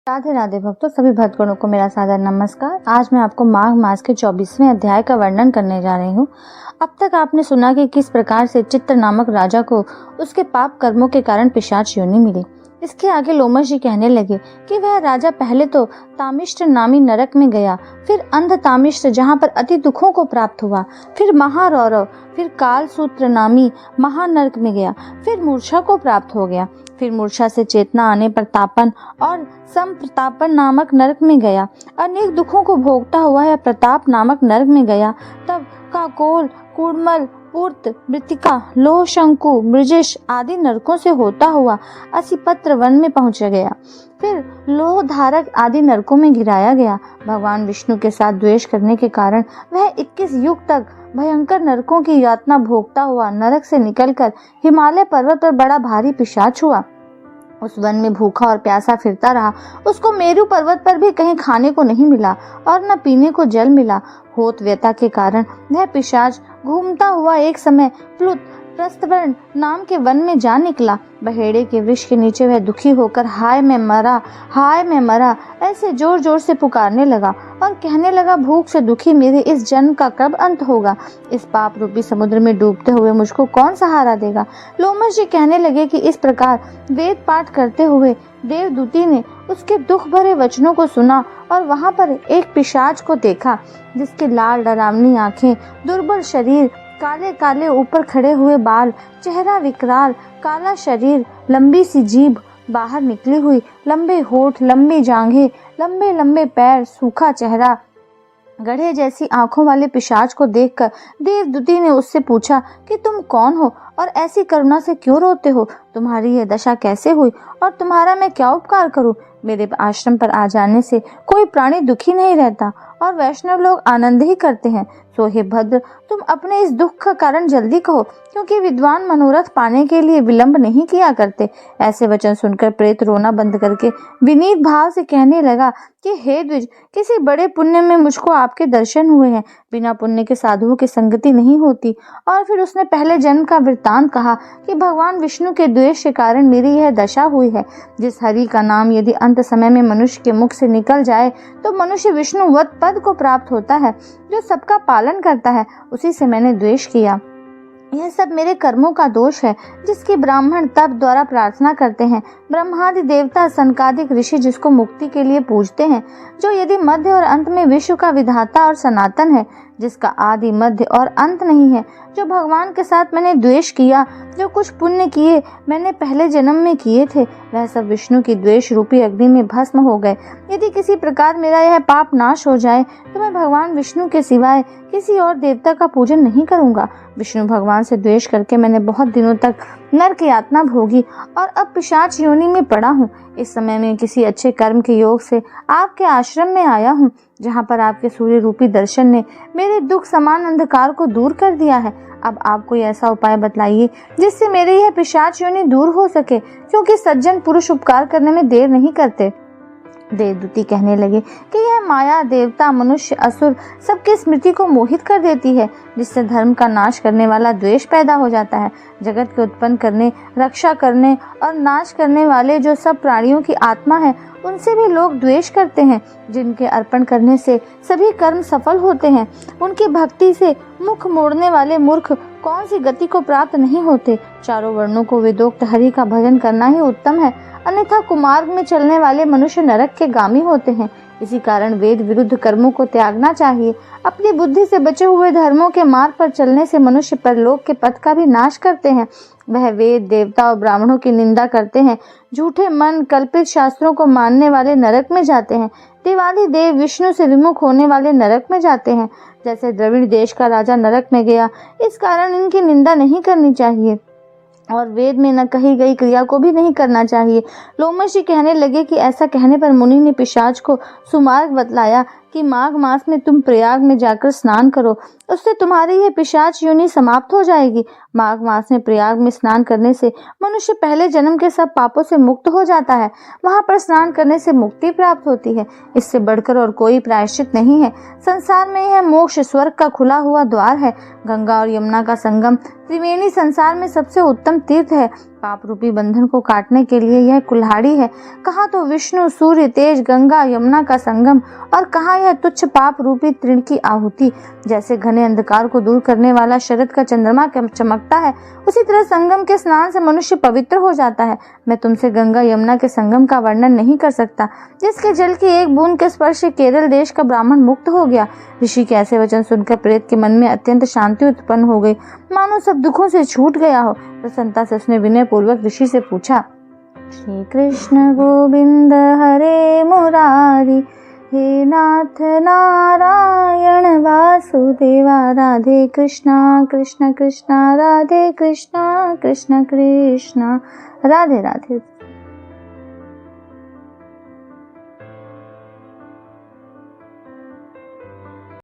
राधे राधे भक्तों, सभी भक्तगणों को मेरा सादर नमस्कार। आज मैं आपको माघ मास के 24वें अध्याय का वर्णन करने जा रही हूँ। अब तक आपने सुना कि किस प्रकार से चित्र नामक राजा को उसके पाप कर्मों के कारण पिशाच योनि मिली। इसके आगे लोमश जी कहने लगे कि वह राजा पहले तो तामिष्ट्र नामी नरक में गया, फिर अंध तामिष्ट्र जहाँ पर अति दुखों को प्राप्त हुआ, फिर महारौरव, फिर कालसूत्र नामी महानरक में गया, फिर मूर्छा को प्राप्त हो गया, फिर मूर्छा से चेतना आने पर तापन और संप्रतापन नामक नरक में गया, अनेक दुखों को भोगता हुआ यह प्रताप नामक नरक में गया। तब काकोल, कूर्मल, पूर्त, मृतिका, लोह शंकु, मृजिश आदि नरकों से होता हुआ असिपत्र वन में पहुंच गया। फिर लोह धारक आदि नरकों में गिराया गया। भगवान विष्णु के साथ द्वेष करने के कारण वह 21 युग तक भयंकर नरकों की यातना भोगता हुआ नरक से निकलकर हिमालय पर्वत पर बड़ा भारी पिशाच हुआ। उस वन में भूखा और प्यासा फिरता रहा। उसको मेरु पर्वत पर भी कहीं खाने को नहीं मिला और न पीने को जल मिला। होत व्यथा के कारण वह पिशाच घूमता हुआ एक समय प्लुत प्रस्थवर्ण नाम के वन में जा निकला। बहेड़े के वृक्ष के नीचे वह दुखी होकर हाय मैं मरा, हाय मैं मरा ऐसे जोर जोर से पुकारने लगा और कहने लगा, भूख से दुखी मेरे इस जन्म का कब अंत होगा? इस पाप रूपी समुद्र में डूबते हुए मुझको कौन सहारा देगा? लोमश जी कहने लगे कि इस प्रकार वेद पाठ करते हुए देवदूती ने उसके दुख भरे वचनों को सुना और वहां पर एक पिशाच को देखा, जिसके लाल डरावनी आंखें, दुर्बल शरीर, काले काले ऊपर खड़े हुए बाल, चेहरा विकराल, काला शरीर, लंबी सी जीभ बाहर निकली हुई, लंबे होठ, लंबी जांघें, लंबे लंबे पैर, सूखा चेहरा, गधे जैसी आंखों वाले पिशाच को देखकर देवदूती ने उससे पूछा कि तुम कौन हो और ऐसी करुणा से क्यों रोते हो? तुम्हारी यह दशा कैसे हुई और तुम्हारा मैं क्या उपकार करूं? मेरे आश्रम पर आ जाने से कोई प्राणी दुखी नहीं रहता और वैष्णव लोग आनंद ही करते हैं। सो हे भद्र, तुम अपने इस दुख का कारण जल्दी कहो, क्योंकि विद्वान मनोरथ पाने के लिए विलंब नहीं किया करते। ऐसे वचन सुनकर प्रेत रोना बंद करके विनीत भाव से कहने लगा कि हे द्विज, किसी बड़े पुण्य में मुझको आपके दर्शन हुए हैं। बिना पुण्य के साधुओं की संगति नहीं होती। और फिर उसने पहले जन्म का वृत्तांत कहा कि भगवान विष्णु के द्वेष के कारण मेरी यह दशा हुई है। जिस हरि का नाम यदि अंत समय में मनुष्य के मुख से निकल जाए तो मनुष्य विष्णुवत पद को प्राप्त होता है, जो सबका पालन करता है। उसी से मैंने द्वेष किया। यह सब मेरे कर्मों का दोष है, जिसकी ब्राह्मण तप द्वारा प्रार्थना करते हैं। ब्रह्मादि देवता, सनकादिक ऋषि जिसको मुक्ति के लिए पूजते हैं, जो यदि मध्य और अंत में विश्व का विधाता और सनातन है, जिसका आदि मध्य और अंत नहीं है, जो भगवान के साथ मैंने द्वेष किया, जो कुछ पुण्य किए मैंने पहले जन्म में किए थे, वह सब विष्णु की द्वेष रूपी अग्नि में भस्म हो गए। यदि किसी प्रकार मेरा यह पाप नाश हो जाए तो मैं भगवान विष्णु के सिवाय किसी और देवता का पूजन नहीं करूंगा। विष्णु भगवान से द्वेष करके मैंने बहुत दिनों तक नरक यातना भोगी और अब पिशाच योनि में पड़ा हूँ। इस समय मैं किसी अच्छे कर्म के योग से आपके आश्रम में आया हूँ, जहाँ पर आपके सूर्य रूपी दर्शन ने मेरे दुख समान अंधकार को दूर कर दिया है। अब आप कोई ऐसा उपाय बतलाइए जिससे मेरी यह पिशाच योनि दूर हो सके, क्योंकि सज्जन पुरुष उपकार करने में देर नहीं करते। देवदूती कहने लगे कि यह माया देवता, मनुष्य, असुर सबकी स्मृति को मोहित कर देती है, जिससे धर्म का नाश करने वाला द्वेष पैदा हो जाता है। जगत के उत्पन्न करने, रक्षा करने और नाश करने वाले जो सब प्राणियों की आत्मा है, उनसे भी लोग द्वेष करते हैं, जिनके अर्पण करने से सभी कर्म सफल होते हैं। उनकी भक्ति से मुख मोड़ने वाले मूर्ख कौन सी गति को प्राप्त नहीं होते। चारों वर्णों को वेदोक्त हरि का भजन करना ही उत्तम है, अन्यथा कुमार्ग में चलने वाले मनुष्य नरक के गामी होते हैं। इसी कारण वेद विरुद्ध कर्मों को त्यागना चाहिए। अपनी बुद्धि से बचे हुए धर्मों के मार्ग पर चलने से मनुष्य परलोक के पथ का भी नाश करते हैं। वह वेद, देवता और ब्राह्मणों की निंदा करते हैं। झूठे मन कल्पित शास्त्रों को मानने वाले नरक में जाते हैं। देवादि देव विष्णु से विमुख होने वाले नरक में जाते हैं। जैसे द्रविड़ देश का राजा नरक में गया, इस कारण इनकी निंदा नहीं करनी चाहिए और वेद में न कही गई क्रिया को भी नहीं करना चाहिए। लोमश जी कहने लगे कि ऐसा कहने पर मुनि ने पिशाच को सुमार्ग बतलाया कि माघ मास में तुम प्रयाग में जाकर स्नान करो, उससे तुम्हारी ये पिशाच योनि समाप्त हो जाएगी। माघ मास में प्रयाग में स्नान करने से मनुष्य पहले जन्म के सब पापों से मुक्त हो जाता है। वहां पर स्नान करने से मुक्ति प्राप्त होती है। इससे बढ़कर और कोई प्रायश्चित नहीं है। संसार में यह मोक्ष स्वर्ग का खुला हुआ द्वार है। गंगा और यमुना का संगम त्रिवेणी संसार में सबसे उत्तम तीर्थ है। पाप रूपी बंधन को काटने के लिए यह कुल्हाड़ी है। कहाँ तो विष्णु, सूर्य, तेज, गंगा, यमुना का संगम, और कहाँ यह तुच्छ पाप रूपी तृण की आहुति। जैसे घने अंधकार को दूर करने वाला शरद का चंद्रमा चमकता है, उसी तरह संगम के स्नान से मनुष्य पवित्र हो जाता है। मैं तुमसे गंगा यमुना के संगम का वर्णन नहीं कर सकता, जिसके जल की एक बूंद के स्पर्श से केरल देश का ब्राह्मण मुक्त हो गया। ऋषि के ऐसे वचन सुनकर प्रेत के मन में अत्यंत शांति उत्पन्न हो गई, मानो सब दुखों से छूट गया हो। प्रसन्नता से उसने विनय पूर्वक ऋषि से पूछा, श्री कृष्ण गोविंद हरे मुरारी, हे नाथ नारायण वासुदेवा, राधे कृष्णा कृष्ण कृष्णा राधे कृष्णा कृष्ण कृष्णा, राधे राधे।